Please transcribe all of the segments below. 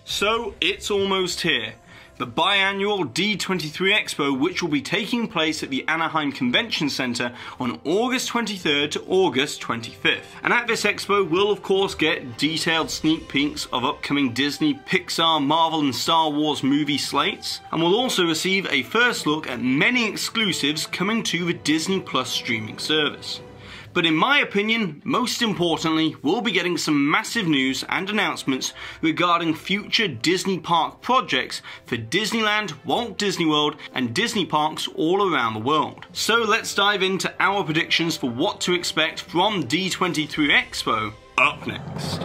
So it's almost here. The biannual D23 Expo, which will be taking place at the Anaheim Convention Center on August 23rd to August 25th. And at this expo we'll of course get detailed sneak peeks of upcoming Disney, Pixar, Marvel and Star Wars movie slates, and we'll also receive a first look at many exclusives coming to the Disney Plus streaming service. But in my opinion, most importantly, we'll be getting some massive news and announcements regarding future Disney park projects for Disneyland, Walt Disney World and Disney parks all around the world. So let's dive into our predictions for what to expect from D23 Expo up next.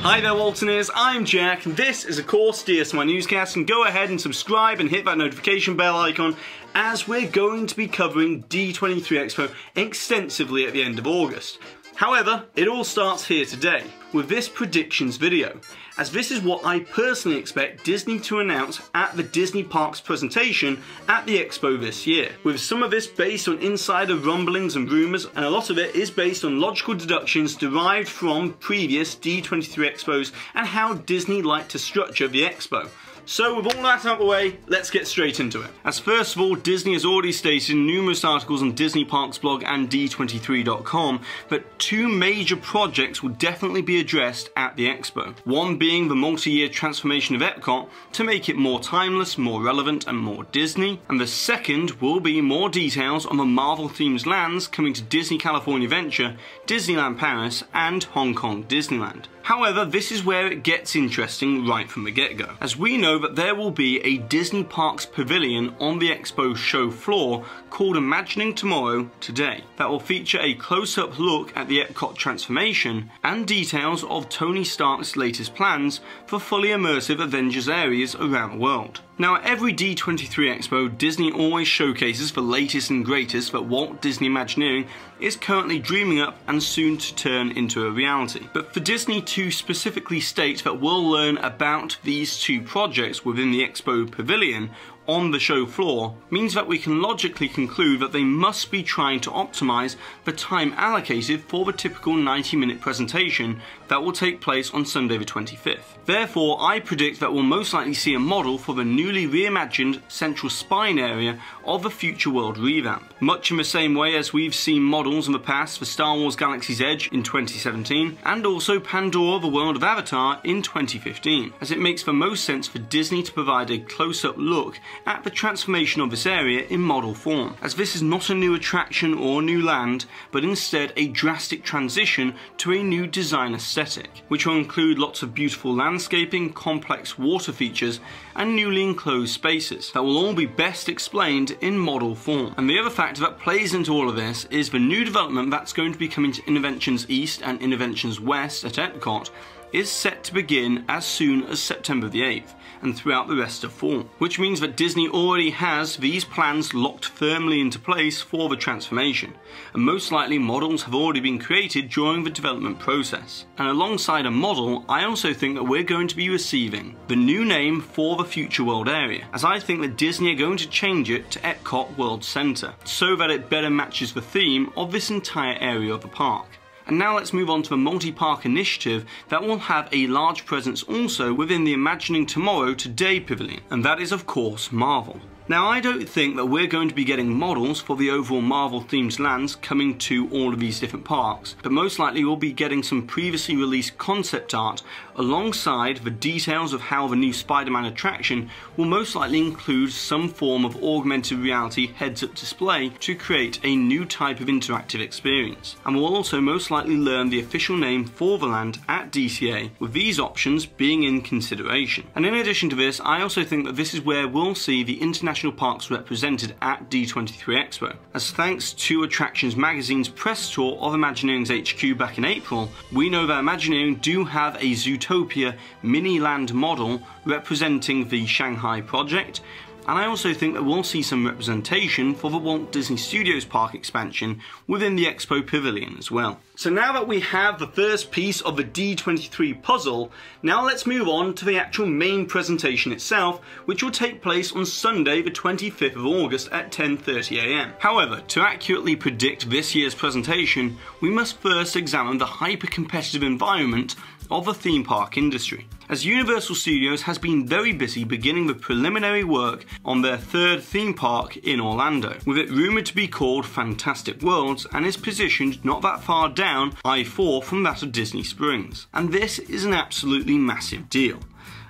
Hi there Waltoneers, I'm Jack, this is of course DSNY Newscast, and go ahead and subscribe and hit that notification bell icon as we're going to be covering D23 Expo extensively at the end of August. However, it all starts here today with this predictions video, as this is what I personally expect Disney to announce at the Disney Parks presentation at the Expo this year, with some of this based on insider rumblings and rumours, and a lot of it is based on logical deductions derived from previous D23 Expos and how Disney liked to structure the Expo. So with all that out of the way, let's get straight into it. As first of all, Disney has already stated in numerous articles on Disney Parks blog and D23.com that two major projects will definitely be addressed at the Expo. One being the multi-year transformation of Epcot to make it more timeless, more relevant and more Disney, and the second will be more details on the Marvel themed lands coming to Disney California Adventure, Disneyland Paris and Hong Kong Disneyland. However, this is where it gets interesting right from the get-go, as we know that there will be a Disney Parks Pavilion on the Expo show floor called Imagining Tomorrow today, that will feature a close-up look at the Epcot transformation and details of Tony Stark's latest plans for fully immersive Avengers areas around the world. Now, at every D23 Expo, Disney always showcases the latest and greatest that Walt Disney Imagineering is currently dreaming up and soon to turn into a reality. But for Disney to specifically state that we'll learn about these two projects within the Expo Pavilion on the show floor means that we can logically conclude that they must be trying to optimize the time allocated for the typical 90-minute presentation that will take place on Sunday the 25th. Therefore, I predict that we'll most likely see a model for the newly reimagined central spine area of the Future World revamp, much in the same way as we've seen models in the past for Star Wars Galaxy's Edge in 2017 and also Pandora the World of Avatar in 2015, as it makes the most sense for Disney to provide a close-up look at the transformation of this area in model form, as this is not a new attraction or new land, but instead a drastic transition to a new design aesthetic, which will include lots of beautiful landscaping, complex water features, and newly enclosed spaces that will all be best explained in model form. And the other factor that plays into all of this is the new development that's going to be coming to Innoventions East and Innoventions West at Epcot is set to begin as soon as September the 8th and throughout the rest of fall, which means that Disney already has these plans locked firmly into place for the transformation, and most likely models have already been created during the development process. And alongside a model, I also think that we're going to be receiving the new name for the Future World area, as I think that Disney are going to change it to Epcot World Center so that it better matches the theme of this entire area of the park. And now let's move on to the multi-park initiative that will have a large presence also within the Imagining Tomorrow Today Pavilion, and that is of course Marvel. Now, I don't think that we're going to be getting models for the overall Marvel themed lands coming to all of these different parks, but most likely we'll be getting some previously released concept art alongside the details of how the new Spider-Man attraction will most likely include some form of augmented reality heads-up display to create a new type of interactive experience. And we'll also most likely learn the official name for the land at DCA, with these options being in consideration. And in addition to this, I also think that this is where we'll see the international parks represented at D23 Expo, as thanks to Attractions Magazine's press tour of Imagineering's HQ back in April, we know that Imagineering do have a Zootopia mini land model representing the Shanghai project, and I also think that we'll see some representation for the Walt Disney Studios Park expansion within the Expo Pavilion as well. So now that we have the first piece of the D23 puzzle, now let's move on to the actual main presentation itself, which will take place on Sunday the 25th of August at 10:30 AM. However, to accurately predict this year's presentation, we must first examine the hyper-competitive environment of the theme park industry, as Universal Studios has been very busy beginning the preliminary work on their third theme park in Orlando, with it rumoured to be called Fantastic Worlds and is positioned not that far down I-4 from that of Disney Springs. And this is an absolutely massive deal,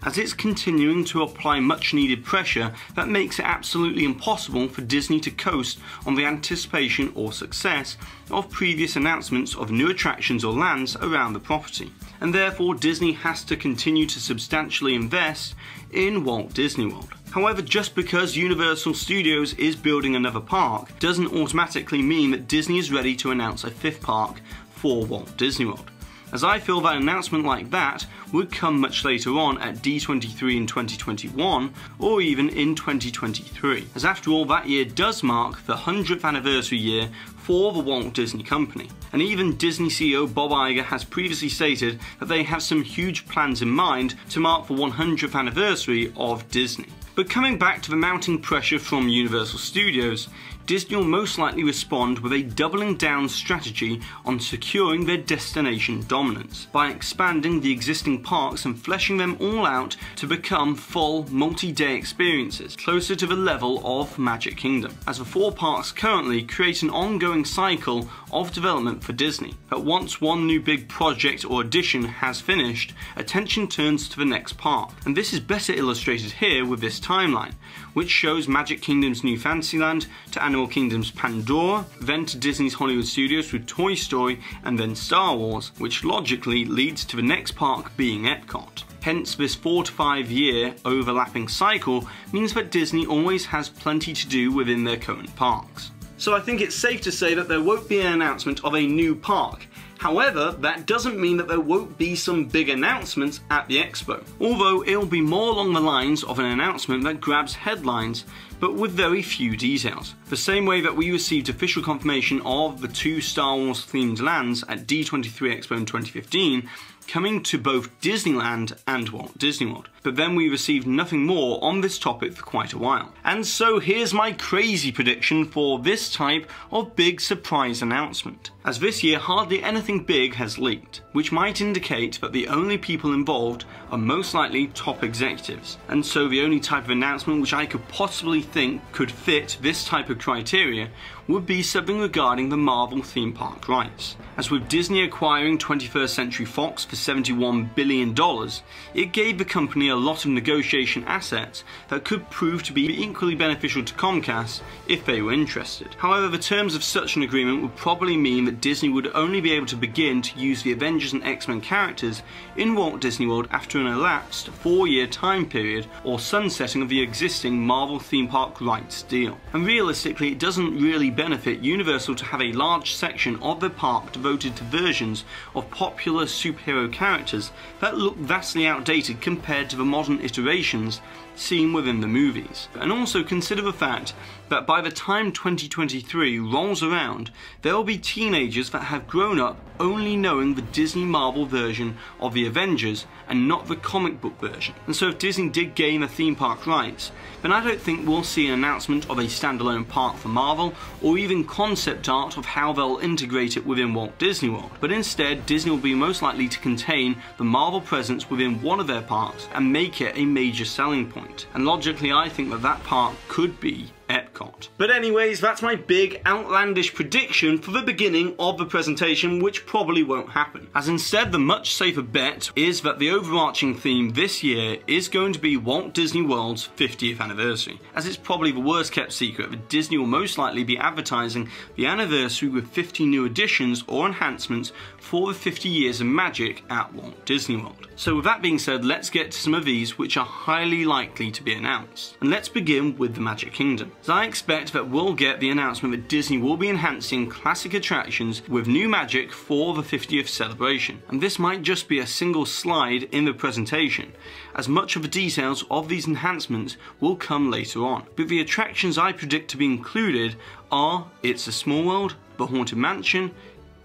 as it's continuing to apply much needed pressure that makes it absolutely impossible for Disney to coast on the anticipation or success of previous announcements of new attractions or lands around the property. And therefore Disney has to continue to substantially invest in Walt Disney World. However, just because Universal Studios is building another park doesn't automatically mean that Disney is ready to announce a fifth park for Walt Disney World, as I feel that an announcement like that would come much later on at D23 in 2021 or even in 2023, as after all that year does mark the 100th anniversary year for the Walt Disney Company. And even Disney CEO Bob Iger has previously stated that they have some huge plans in mind to mark the 100th anniversary of Disney. But coming back to the mounting pressure from Universal Studios, Disney will most likely respond with a doubling down strategy on securing their destination dominance by expanding the existing parks and fleshing them all out to become full multi-day experiences closer to the level of Magic Kingdom, as the 4 parks currently create an ongoing cycle of development for Disney, that once one new big project or addition has finished, attention turns to the next park. And this is better illustrated here with this timeline, which shows Magic Kingdom's new Fantasyland to Animal Kingdom's Pandora, then to Disney's Hollywood Studios with Toy Story, and then Star Wars, which logically leads to the next park being Epcot. Hence, this 4 to 5 year overlapping cycle means that Disney always has plenty to do within their current parks. So I think it's safe to say that there won't be an announcement of a new park. However, that doesn't mean that there won't be some big announcements at the Expo, although it'll be more along the lines of an announcement that grabs headlines but with very few details. The same way that we received official confirmation of the 2 Star Wars themed lands at D23 Expo in 2015 coming to both Disneyland and Walt Disney World, but then we received nothing more on this topic for quite a while. And so here's my crazy prediction for this type of big surprise announcement, as this year hardly anything big has leaked, which might indicate that the only people involved are most likely top executives, and so the only type of announcement which I could possibly think could fit this type of criteria would be something regarding the Marvel theme park rights. As with Disney acquiring 21st Century Fox for $71 billion, it gave the company a lot of negotiation assets that could prove to be equally beneficial to Comcast if they were interested. However, the terms of such an agreement would probably mean that Disney would only be able to begin to use the Avengers and X-Men characters in Walt Disney World after an elapsed 4-year time period or sunsetting of the existing Marvel theme park rights deal. And realistically, it doesn't really benefit Universal to have a large section of the park devoted to versions of popular superhero characters that look vastly outdated compared to the modern iterations seen within the movies. And also consider the fact that by the time 2023 rolls around, there will be teenagers that have grown up only knowing the Disney Marvel version of the Avengers and not the comic book version. And so if Disney did gain the theme park rights, then I don't think we'll see an announcement of a standalone park for Marvel or even concept art of how they'll integrate it within Walt Disney World. But instead, Disney will be most likely to contain the Marvel presence within one of their parks and make it a major selling point. And logically, I think that that park could be Epcot. But anyways, that's my big outlandish prediction for the beginning of the presentation, which probably won't happen. As instead, the much safer bet is that the overarching theme this year is going to be Walt Disney World's 50th anniversary, as it's probably the worst kept secret that Disney will most likely be advertising the anniversary with 50 new additions or enhancements for the 50 years of magic at Walt Disney World. So with that being said, let's get to some of these which are highly likely to be announced. And let's begin with the Magic Kingdom. As I expect that we'll get the announcement that Disney will be enhancing classic attractions with new magic for the 50th celebration. And this might just be a single slide in the presentation, as much of the details of these enhancements will come later on. But the attractions I predict to be included are It's a Small World, the Haunted Mansion,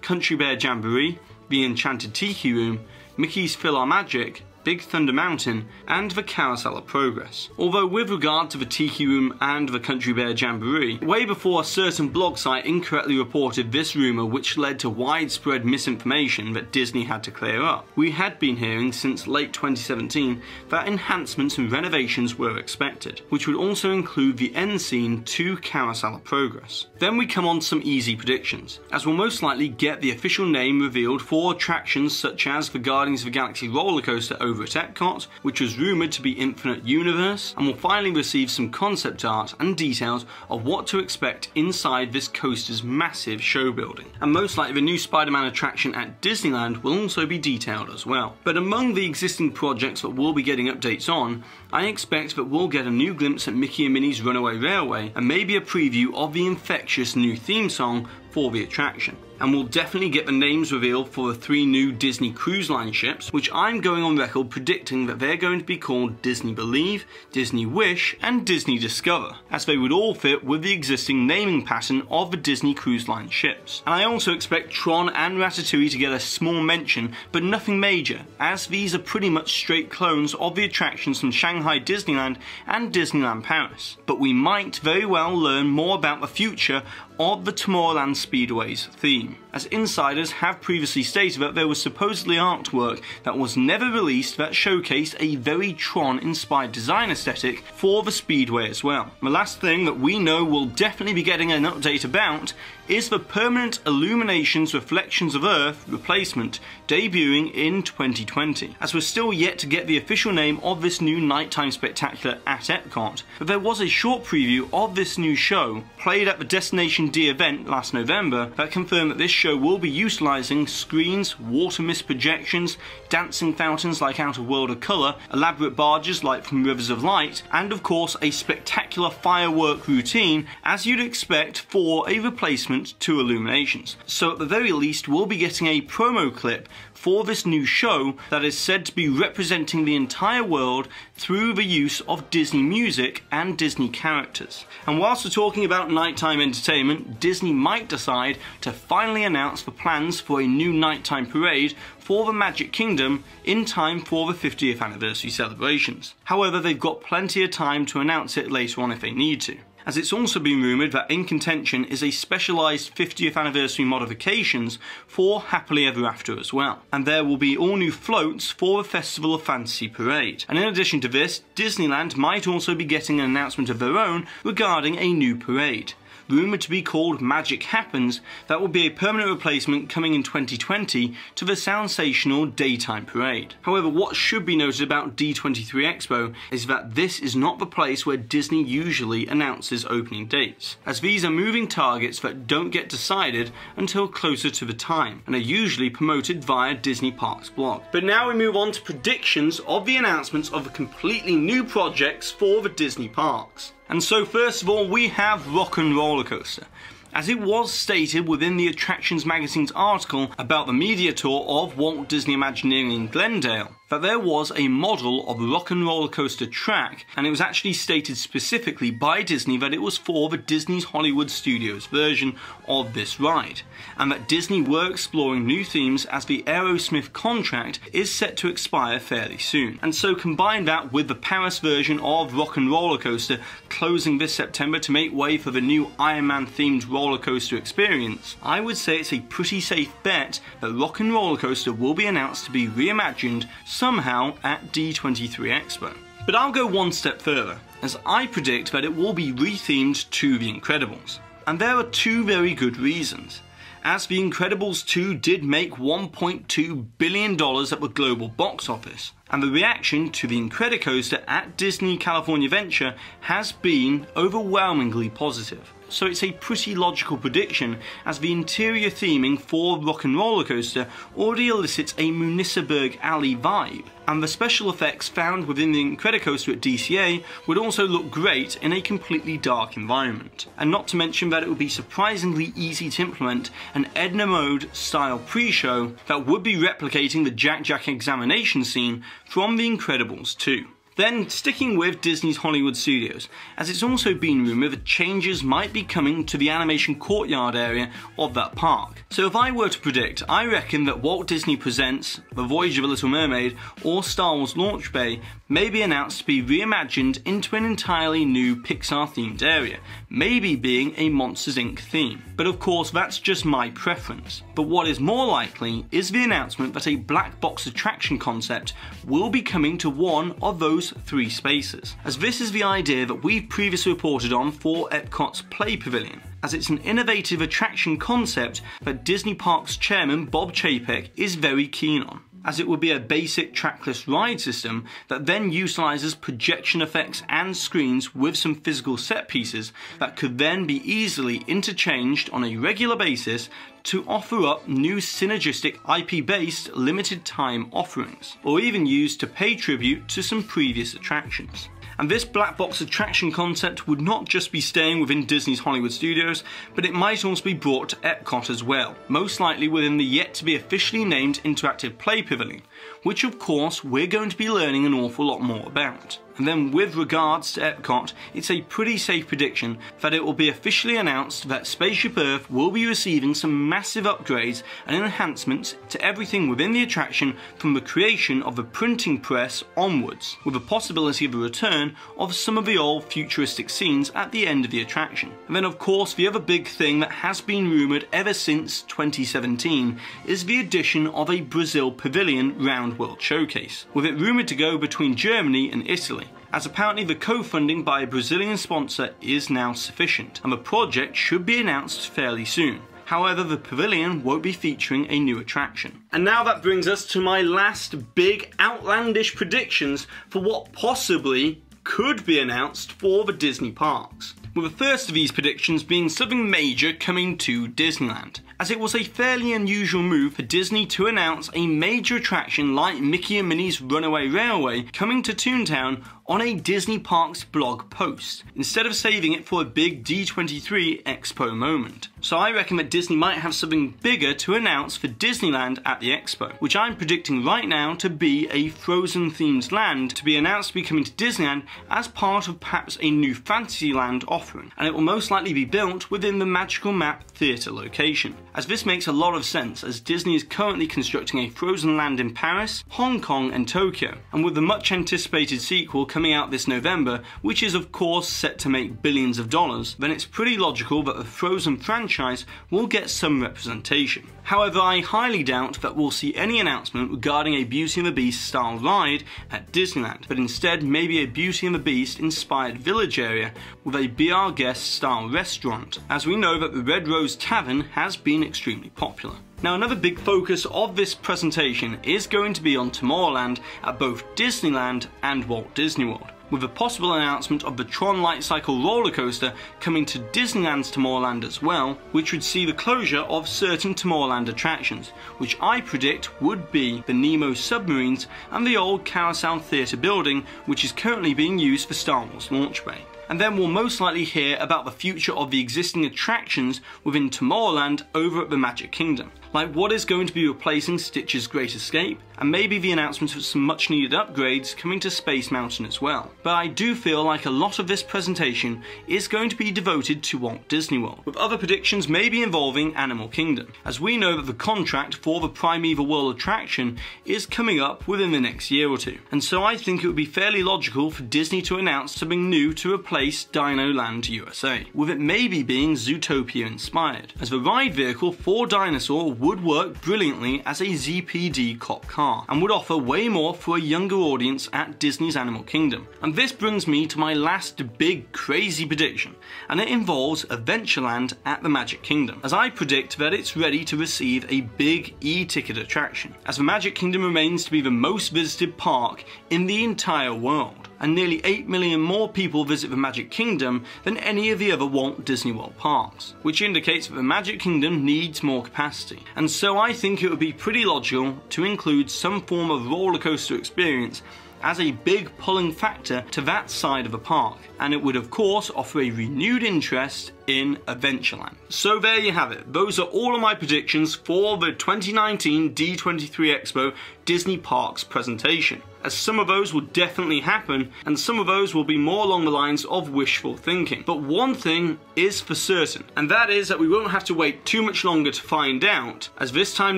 Country Bear Jamboree, the Enchanted Tiki Room, Mickey's PhilharMagic, Big Thunder Mountain, and the Carousel of Progress. Although with regard to the Tiki Room and the Country Bear Jamboree, way before a certain blog site incorrectly reported this rumour which led to widespread misinformation that Disney had to clear up, we had been hearing since late 2017 that enhancements and renovations were expected, which would also include the end scene to Carousel of Progress. Then we come on to some easy predictions, as we'll most likely get the official name revealed for attractions such as the Guardians of the Galaxy roller coaster over at Epcot, which was rumoured to be Infinite Universe, and we'll finally receive some concept art and details of what to expect inside this coaster's massive show building. And most likely the new Spider-Man attraction at Disneyland will also be detailed as well. But among the existing projects that we'll be getting updates on, I expect that we'll get a new glimpse at Mickey and Minnie's Runaway Railway, and maybe a preview of the infectious new theme song for the attraction. And we'll definitely get the names revealed for the 3 new Disney Cruise Line ships, which I'm going on record predicting that they're going to be called Disney Believe, Disney Wish, and Disney Discover, as they would all fit with the existing naming pattern of the Disney Cruise Line ships. And I also expect Tron and Ratatouille to get a small mention, but nothing major, as these are pretty much straight clones of the attractions from Shanghai Disneyland and Disneyland Paris. But we might very well learn more about the future of the Tomorrowland Speedway's theme, as insiders have previously stated that there was supposedly artwork that was never released that showcased a very Tron-inspired design aesthetic for the Speedway as well. The last thing that we know we'll definitely be getting an update about is the Permanent Illuminations Reflections of Earth replacement debuting in 2020, as we're still yet to get the official name of this new nighttime spectacular at Epcot, but there was a short preview of this new show played at the Destination D event last November that confirmed that this show will be utilising screens, water mist projections, dancing fountains like Out of World of Colour, elaborate barges like from Rivers of Light, and of course a spectacular firework routine as you'd expect for a replacement to Illuminations. So at the very least we'll be getting a promo clip for this new show that is said to be representing the entire world through the use of Disney music and Disney characters. And whilst we're talking about nighttime entertainment, Disney might decide to finally announce the plans for a new nighttime parade for the Magic Kingdom in time for the 50th anniversary celebrations. However, they've got plenty of time to announce it later on if they need to, as it's also been rumoured that in contention is a specialised 50th anniversary modifications for Happily Ever After as well. And there will be all new floats for the Festival of Fantasy Parade. And in addition to this, Disneyland might also be getting an announcement of their own regarding a new parade, rumoured to be called Magic Happens, that will be a permanent replacement coming in 2020 to the sensational daytime parade. However, what should be noted about D23 Expo is that this is not the place where Disney usually announces opening dates, as these are moving targets that don't get decided until closer to the time, and are usually promoted via Disney Parks blog. But now we move on to predictions of the announcements of the completely new projects for the Disney parks. And so first of all, we have Rock 'n' Roller Coaster, as it was stated within the Attractions Magazine's article about the media tour of Walt Disney Imagineering in Glendale, that there was a model of a Rock 'n' Roller Coaster track, and it was actually stated specifically by Disney that it was for the Disney's Hollywood Studios version of this ride, and that Disney were exploring new themes as the Aerosmith contract is set to expire fairly soon. And so combine that with the Paris version of Rock 'n' Roller Coaster closing this September to make way for the new Iron Man themed roller coaster experience, I would say it's a pretty safe bet that Rock 'n' Roller Coaster will be announced to be reimagined somehow at D23 Expo. But I'll go one step further, as I predict that it will be rethemed to The Incredibles. And there are two very good reasons, as The Incredibles 2 did make $1.2 billion at the global box office, and the reaction to the Incredicoaster at Disney California Adventure has been overwhelmingly positive. so it's a pretty logical prediction, as the interior theming for Rock 'n' Roller Coaster already elicits a Municipalburg Alley vibe, and the special effects found within the Incredicoaster at DCA would also look great in a completely dark environment. And not to mention that it would be surprisingly easy to implement an Edna Mode style pre-show that would be replicating the Jack Jack examination scene from The Incredibles 2. Then, sticking with Disney's Hollywood Studios, as it's also been rumoured that changes might be coming to the animation courtyard area of that park. So if I were to predict, I reckon that Walt Disney Presents, The Voyage of a Little Mermaid, or Star Wars Launch Bay may be announced to be reimagined into an entirely new Pixar-themed area, maybe being a Monsters Inc. theme. But of course, that's just my preference. But what is more likely is the announcement that a black box attraction concept will be coming to one of those 3 spaces, as this is the idea that we've previously reported on for Epcot's Play Pavilion, as it's an innovative attraction concept that Disney Parks chairman Bob Chapek is very keen on, as it would be a basic trackless ride system that then utilises projection effects and screens with some physical set pieces that could then be easily interchanged on a regular basis to offer up new synergistic IP-based limited time offerings, or even used to pay tribute to some previous attractions. And this black box attraction concept would not just be staying within Disney's Hollywood Studios, but it might also be brought to Epcot as well, most likely within the yet to be officially named Interactive Play Pavilion, which of course we're going to be learning an awful lot more about. And then with regards to Epcot, it's a pretty safe prediction that it will be officially announced that Spaceship Earth will be receiving some massive upgrades and enhancements to everything within the attraction from the creation of the printing press onwards, with the possibility of a return of some of the old futuristic scenes at the end of the attraction. And then of course the other big thing that has been rumoured ever since 2017 is the addition of a Brazil Pavilion Round World Showcase, with it rumoured to go between Germany and Italy, as apparently the co-funding by a Brazilian sponsor is now sufficient, and the project should be announced fairly soon. However, the pavilion won't be featuring a new attraction. And now that brings us to my last big outlandish predictions for what possibly could be announced for the Disney parks, with the first of these predictions being something major coming to Disneyland, as it was a fairly unusual move for Disney to announce a major attraction like Mickey and Minnie's Runaway Railway coming to Toontown on a Disney Parks blog post, instead of saving it for a big D23 Expo moment. So I reckon that Disney might have something bigger to announce for Disneyland at the Expo, which I'm predicting right now to be a Frozen themed land to be announced to be coming to Disneyland as part of perhaps a new Fantasyland offering, and it will most likely be built within the Magical Map Theatre location, as this makes a lot of sense as Disney is currently constructing a Frozen land in Paris, Hong Kong and Tokyo, and with the much anticipated sequel coming out this November, which is of course set to make billions of dollars, then it's pretty logical that the Frozen franchise will get some representation. However, I highly doubt that we'll see any announcement regarding a Beauty and the Beast style ride at Disneyland, but instead maybe a Beauty and the Beast inspired village area with a Be Our Guest style restaurant, as we know that the Red Rose Tavern has been extremely popular. Now, another big focus of this presentation is going to be on Tomorrowland at both Disneyland and Walt Disney World, with a possible announcement of the Tron Light Cycle roller coaster coming to Disneyland's Tomorrowland as well, which would see the closure of certain Tomorrowland attractions, which I predict would be the Nemo submarines and the old Carousel Theatre building, which is currently being used for Star Wars Launch Bay. And then we'll most likely hear about the future of the existing attractions within Tomorrowland over at the Magic Kingdom, like what is going to be replacing Stitch's Great Escape, and maybe the announcement of some much needed upgrades coming to Space Mountain as well. But I do feel like a lot of this presentation is going to be devoted to Walt Disney World, with other predictions maybe involving Animal Kingdom, as we know that the contract for the Primeval World attraction is coming up within the next year or two. And so I think it would be fairly logical for Disney to announce something new to replace Dino Land USA, with it maybe being Zootopia inspired, as the ride vehicle for Dinosaur would work brilliantly as a ZPD cop car, and would offer way more for a younger audience at Disney's Animal Kingdom. And this brings me to my last big crazy prediction, and it involves Adventureland at the Magic Kingdom, as I predict that it's ready to receive a big e-ticket attraction, as the Magic Kingdom remains to be the most visited park in the entire world. and nearly 8 million more people visit the Magic Kingdom than any of the other Walt Disney World parks, which indicates that the Magic Kingdom needs more capacity. And so I think it would be pretty logical to include some form of roller coaster experience as a big pulling factor to that side of the park, and it would of course offer a renewed interest in Adventureland. So there you have it. Those are all of my predictions for the 2019 D23 Expo Disney Parks presentation, as some of those will definitely happen and some of those will be more along the lines of wishful thinking. But one thing is for certain, and that is that we won't have to wait too much longer to find out, as this time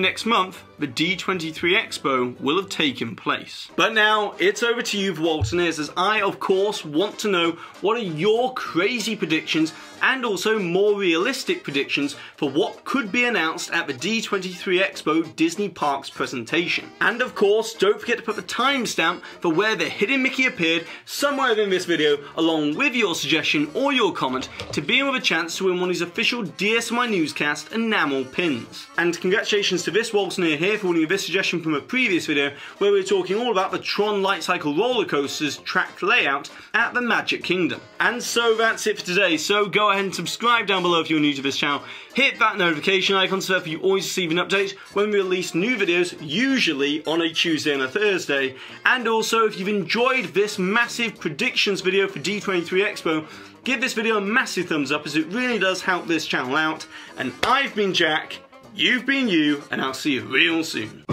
next month the D23 Expo will have taken place. But now it's over to you, Waltoneers, as I of course want to know what are your crazy predictions and also more realistic predictions for what could be announced at the D23 Expo Disney Parks presentation. And of course, don't forget to put the timestamp for where the hidden Mickey appeared somewhere in this video, along with your suggestion or your comment, to be in with a chance to win one of these official DSNY Newscast enamel pins. And congratulations to this Waltoneer here for winning this suggestion from a previous video where we were talking all about the Tron Light Cycle roller coaster's track layout at the Magic Kingdom. And so that's it for today, so go ahead and subscribe down below if you're new to this channel. Hit that notification icon so that you always receive an update when we release new videos, usually on a Tuesday and a Thursday. And also, if you've enjoyed this massive predictions video for D23 Expo, give this video a massive thumbs up, as it really does help this channel out. And I've been Jack, you've been you, and I'll see you real soon.